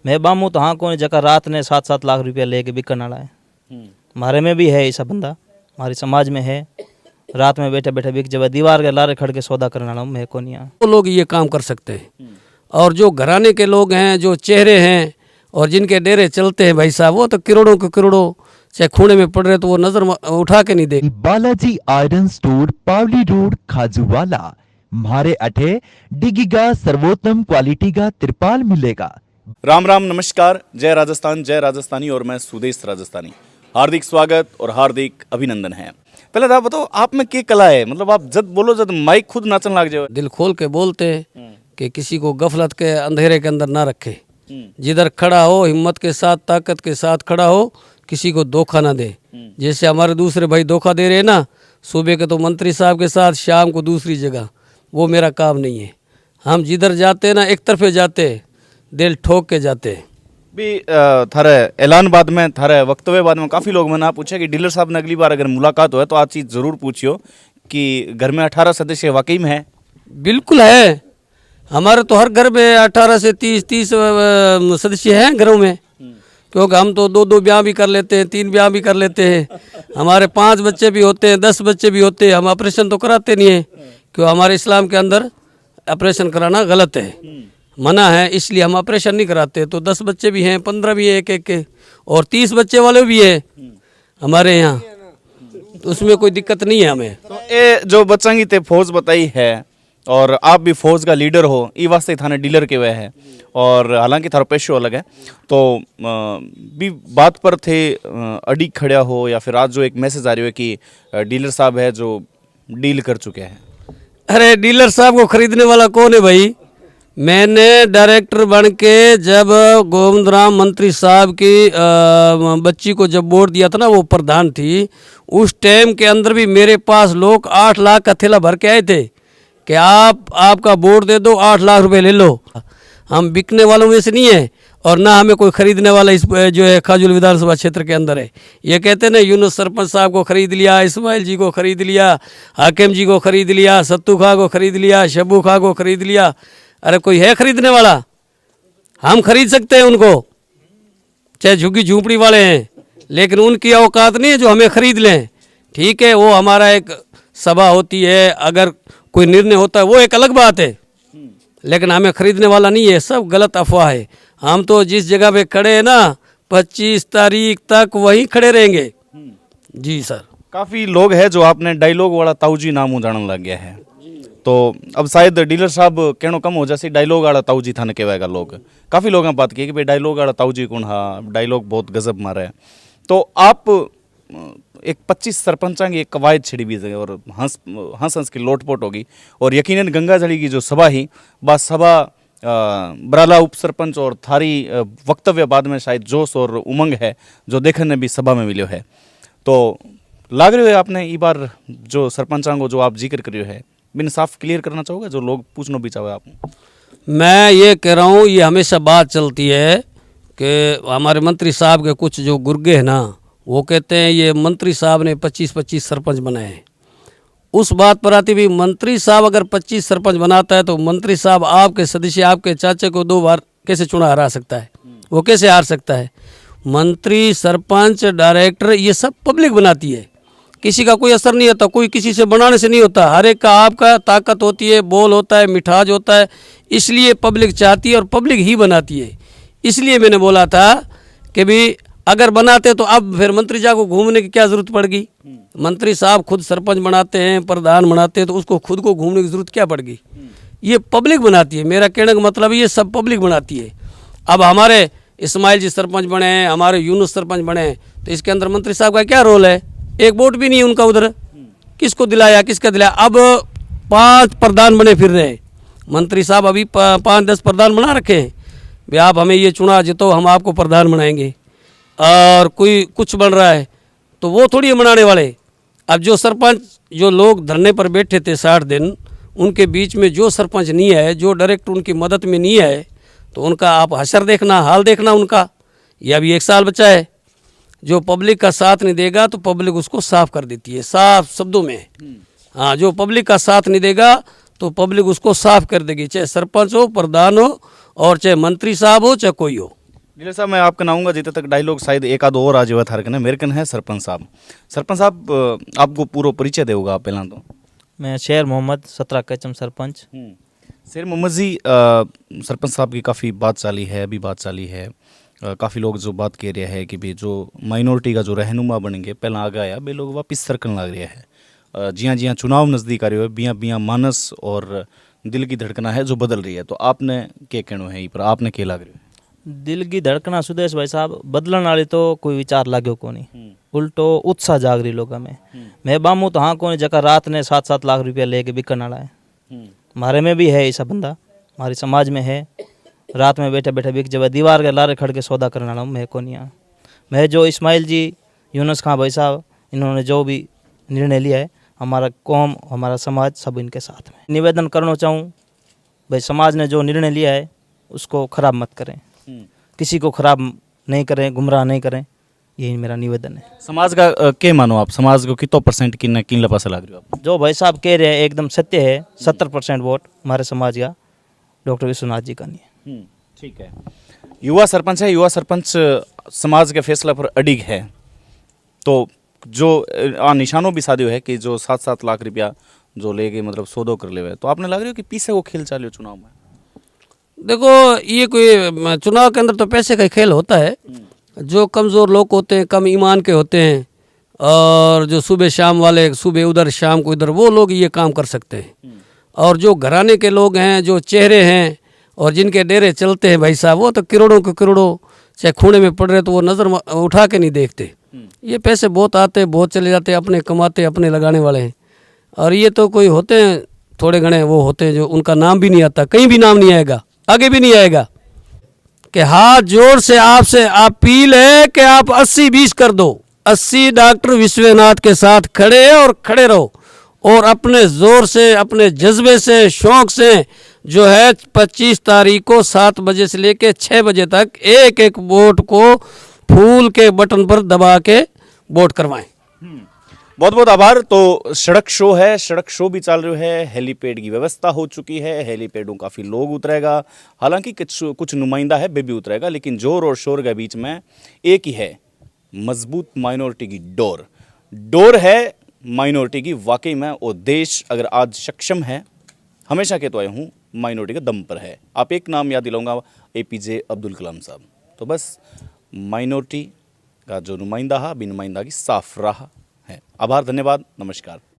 मैं बामू तो हाँ कौन जगह रात ने 7-7 लाख रुपया लेके बिकन वाला है। हमारे में भी है ऐसा बंदा, हमारे समाज में है। रात में बैठे बैठे बिक जब दीवार के लारे खड़ के सौदा करने वाला हूँ मैं कौन यहाँ। वो लोग ये काम कर सकते हैं, और जो घराने के लोग हैं, जो चेहरे हैं और जिनके डेरे चलते हैं भाई साहब, वो तो करोड़ों के करोड़ों चाहे खूने में पड़ रहे तो वो नजर उठा के नहीं दे। बालाजी आयरन स्टोर, पावली रोड, खाजूवाला। म्हारे अठे डिगीगा सर्वोत्तम क्वालिटी का तिरपाल मिलेगा। राम राम नमस्कार, जय राजस्थान, जय राजस्थानी और मैं सुदेश राजस्थानी। हार्दिक स्वागत और हार्दिक अभिनंदन है। पहले तो आप बताओ, आप में क्या कला है? मतलब आप जब बोलो जब माइक खुद नाचन लग जाए। दिल खोल के बोलते हैं कि किसी को गफलत के अंधेरे के अंदर ना रखे। जिधर खड़ा हो हिम्मत के साथ, ताकत के साथ खड़ा हो, किसी को धोखा ना दे। जैसे हमारे दूसरे भाई धोखा दे रहे हैं ना, सुबह के तो मंत्री साहब के साथ, शाम को दूसरी जगह, वो मेरा काम नहीं है। हम जिधर जाते हैं ना, एक तरफे जाते, दिल ठोक के जाते। भी थारे ऐलान बाद में, थारे वक्तव्य बाद में काफ़ी लोग मैंने पूछा कि डीलर साहब ने अगली बार अगर मुलाकात हो तो आज चीज़ ज़रूर पूछियो कि घर में 18 सदस्य वाकई में है। बिल्कुल है, हमारे तो हर घर में 18 से 30 सदस्य हैं घरों में, क्योंकि हम तो 2-2 ब्याह भी कर लेते हैं, 3 ब्याह भी कर लेते हैं। हमारे 5 बच्चे भी होते हैं, 10 बच्चे भी होते हैं। हम ऑपरेशन तो कराते नहीं हैं, क्यों हमारे इस्लाम के अंदर ऑपरेशन कराना गलत है, मना है, इसलिए हम ऑपरेशन नहीं कराते। तो 10 बच्चे भी हैं, 15 भी हैं, एक के, और 30 बच्चे वाले भी हैं हमारे यहाँ, तो उसमें कोई दिक्कत नहीं है हमें। तो ये जो बच्चा की ते फौज बताई है और आप भी फौज का लीडर हो, ये वास्ते थाने डीलर के वह है, और हालांकि थारा पेशो अलग है, तो भी बात पर थे अड़ी खड़ा हो या फिर आज जो एक मैसेज आ रही है कि डीलर साहब है जो डील कर चुके हैं। अरे डीलर साहब को खरीदने वाला कौन है भाई? मैंने डायरेक्टर बन के जब गोविंद राम मंत्री साहब की बच्ची को जब वोट दिया था ना, वो प्रधान थी, उस टाइम के अंदर भी मेरे पास लोग 8 लाख का थैला भर के आए थे कि आपका वोट दे दो, 8 लाख रुपए ले लो। हम बिकने वालों में से नहीं है, और ना हमें कोई खरीदने वाला इस जो है खाजुल विधानसभा क्षेत्र के अंदर है। ये कहते हैं ना, यूनुस सरपंच साहब को खरीद लिया, इस्माइल जी को खरीद लिया, हाकिम जी को खरीद लिया, सत्तू खां को खरीद लिया, शब्बू खां को खरीद लिया। अरे कोई है खरीदने वाला? हम खरीद सकते हैं उनको, चाहे झुग्गी झूपड़ी वाले हैं, लेकिन उनकी औकात नहीं है जो हमें खरीद लें। ठीक है, वो हमारा एक सभा होती है, अगर कोई निर्णय होता है वो एक अलग बात है, लेकिन हमें खरीदने वाला नहीं है। सब गलत अफवाह है। हम तो जिस जगह पे खड़े हैं ना, 25 तारीख तक वहीं खड़े रहेंगे। जी सर। काफ़ी लोग हैं जो आपने डायलॉग वाला ताऊजी नाम जानने लग गया है, तो अब शायद डीलर साहब कहनो कम हो जाए, डायलॉग वाला ताऊजी थाने कहवाएगा लोग। काफ़ी लोगों ने बात की कि भाई डायलॉग वाला ताऊजी कौन? हाँ, डायलॉग बहुत गजब मारा है। तो आप एक 25 सरपंचा की एक कवायद छिड़ी भी है, और हंस की लोटपोट होगी, और यकीनन गंगा जड़ी की जो सभा ही, बस सभा बराला उप सरपंच और थारी वक्तव्य बाद में शायद जोश और उमंग है जो देखने भी सभा में मिलो है। तो लाग रही है आपने ये बार जो सरपंचा को जो आप जिक्र करियो है, बिन साफ क्लियर करना चाहोगे जो लोग पूछना भी चाहे आप? मैं ये कह रहा हूँ, ये हमेशा बात चलती है कि हमारे मंत्री साहब के कुछ जो गुर्गे हैं ना, वो कहते हैं ये मंत्री साहब ने 25-25 सरपंच बनाए हैं। उस बात पर आती भी, मंत्री साहब अगर 25 सरपंच बनाता है तो मंत्री साहब आपके सदस्य, आपके चाचे को 2 बार कैसे चुना हरा सकता है? वो कैसे हार सकता है? मंत्री, सरपंच, डायरेक्टर, ये सब पब्लिक बनाती है, किसी का कोई असर नहीं होता, कोई किसी से बनाने से नहीं होता। हर एक का आपका ताकत होती है, बोल होता है, मिठाज होता है, इसलिए पब्लिक चाहती है और पब्लिक ही बनाती है। इसलिए मैंने बोला था कि भी अगर बनाते तो अब फिर मंत्री जा को घूमने की क्या जरूरत पड़गी? मंत्री साहब खुद सरपंच बनाते हैं, प्रधान बनाते हैं, तो उसको खुद को घूमने की जरूरत क्या पड़गी? ये पब्लिक बनाती है। मेरा कहने का मतलब ये सब पब्लिक बनाती है। अब हमारे इस्माइल जी सरपंच बने हैं, हमारे यूनुस सरपंच बने हैं, तो इसके अंदर मंत्री साहब का क्या रोल है? एक वोट भी नहीं है उनका उधर, किसको दिलाया, किसका दिलाया? अब 5 प्रधान बने फिर रहे मंत्री साहब, अभी 5-10 प्रधान बना रखे हैं। भाई आप हमें ये चुना जितो, हम आपको प्रधान बनाएंगे, और कोई कुछ बन रहा है तो वो थोड़ी बनाने वाले। अब जो सरपंच, जो लोग धरने पर बैठे थे 60 दिन, उनके बीच में जो सरपंच नहीं है, जो डायरेक्टर उनकी मदद में नहीं है, तो उनका आप हशर देखना, हाल देखना उनका। ये अभी 1 साल बचा है। जो पब्लिक का साथ नहीं देगा तो पब्लिक उसको साफ कर देती है, साफ शब्दों में। हाँ, जो पब्लिक का साथ नहीं देगा तो पब्लिक उसको साफ कर देगी, चाहे सरपंच हो, प्रधान हो, और चाहे मंत्री साहब हो, चाहे कोई हो। डीलर साहब मैं आपका नाऊंगा जितने तक डायलॉग शायद एक आध और आज हुआ था मेरे कन है सरपंच साहब। सरपंच साहब आपको पूरा परिचय देगा आप पहला तो। मैं शेर मोहम्मद 17 कचम सरपंच। शेर मोहम्मद जी सरपंच साहब की काफ़ी बात चाली है, अभी बात चाली है। काफ़ी लोग जो बात कह रहे हैं कि भाई जो माइनॉरिटी का जो रहनुमा बनेंगे पहला आ गया बे लोग वापिस सरकन लग रहे हैं। जियाँ जियाँ चुनाव नज़दीक आ रहे हो बियाँ बियाँ मानस और दिल की धड़कना है जो बदल रही है। तो आपने क्या कहना है पर आपने क्या लग रहा है? दिल की धड़कना सुदेश भाई साहब बदलन वाली तो कोई विचार लाग्यो को नहीं, उल्टो उत्साह जाग रही लोगों में। मैं बामू तो हाँ को जगह रात ने 7-7 लाख रुपया लेके बिकन वाला है। हमारे में भी है ऐसा बंदा, हमारे समाज में है। रात में बैठे बैठे बिक जब दीवार के लारे खड़ के सौदा करने वाला हूँ मैं को नहीं। मैं जो इस्माइल जी यूनुस खां भाई साहब इन्होंने जो भी निर्णय लिया है हमारा कौम हमारा समाज सब इनके साथ में। निवेदन करना चाहूँ भाई समाज ने जो निर्णय लिया है उसको खराब मत करें, किसी को खराब नहीं करें, गुमराह नहीं करें, यही मेरा निवेदन है। समाज का क्या मानो आप? समाज को कितो परसेंट किन लपासा लग रही हो आप? जो भाई साहब कह रहे हैं एकदम सत्य है। 70% वोट हमारे समाज का डॉक्टर विश्वनाथ जी का नहीं है। ठीक है। युवा सरपंच है, युवा सरपंच समाज के फैसला पर अडिग है। तो जो निशानों भी साधियो है कि जो 7-7 लाख रुपया जो लेके मतलब सौदो कर ले, तो आपने लग रही हो कि पीछे वो खेल चालियो चुनाव में? देखो ये कोई चुनाव के अंदर तो पैसे का खेल होता है। जो कमज़ोर लोग होते हैं, कम ईमान के होते हैं, और जो सुबह शाम वाले, सुबह उधर शाम को इधर, वो लोग ये काम कर सकते हैं। और जो घराने के लोग हैं, जो चेहरे हैं और जिनके डेरे चलते हैं भाई साहब, वो तो करोड़ों के करोड़ों चाहे खूने में पड़ रहे तो वो नज़र उठा के नहीं देखते। ये पैसे बहुत आते हैं, बहुत चले जाते हैं, अपने कमाते अपने लगाने वाले हैं। और ये तो कोई होते हैं थोड़े घने वो होते हैं जो उनका नाम भी नहीं आता, कहीं भी नाम नहीं आएगा, आगे भी नहीं आएगा। कि हाथ जोड़ से आपसे अपील है कि आप 80-20 कर दो। 80 डॉक्टर विश्वनाथ के साथ खड़े और खड़े रहो, और अपने जोर से, अपने जज्बे से, शौक से जो है 25 तारीख को 7 बजे से लेके 6 बजे तक एक एक वोट को फूल के बटन पर दबा के वोट करवाएं। बहुत बहुत आभार। तो सड़क शो है, सड़क शो भी चल रहा है, हेलीपैड की व्यवस्था हो चुकी है, हेलीपैडों काफ़ी लोग उतरेगा, हालांकि कुछ नुमाइंदा है बे भी उतरेगा, लेकिन जोर और शोर के बीच में एक ही है, मजबूत माइनॉरिटी की डोर है माइनॉरिटी की। वाकई में वो देश अगर आज सक्षम है, हमेशा कहते आए हूँ माइनॉरिटी के दम पर है। आप एक नाम याद दिलाऊंगा, APJ अब्दुल कलाम साहब। तो बस माइनॉरिटी का जो नुमाइंदा है, बिन नुमाइंदा की साफ राह है। आभार, धन्यवाद, नमस्कार।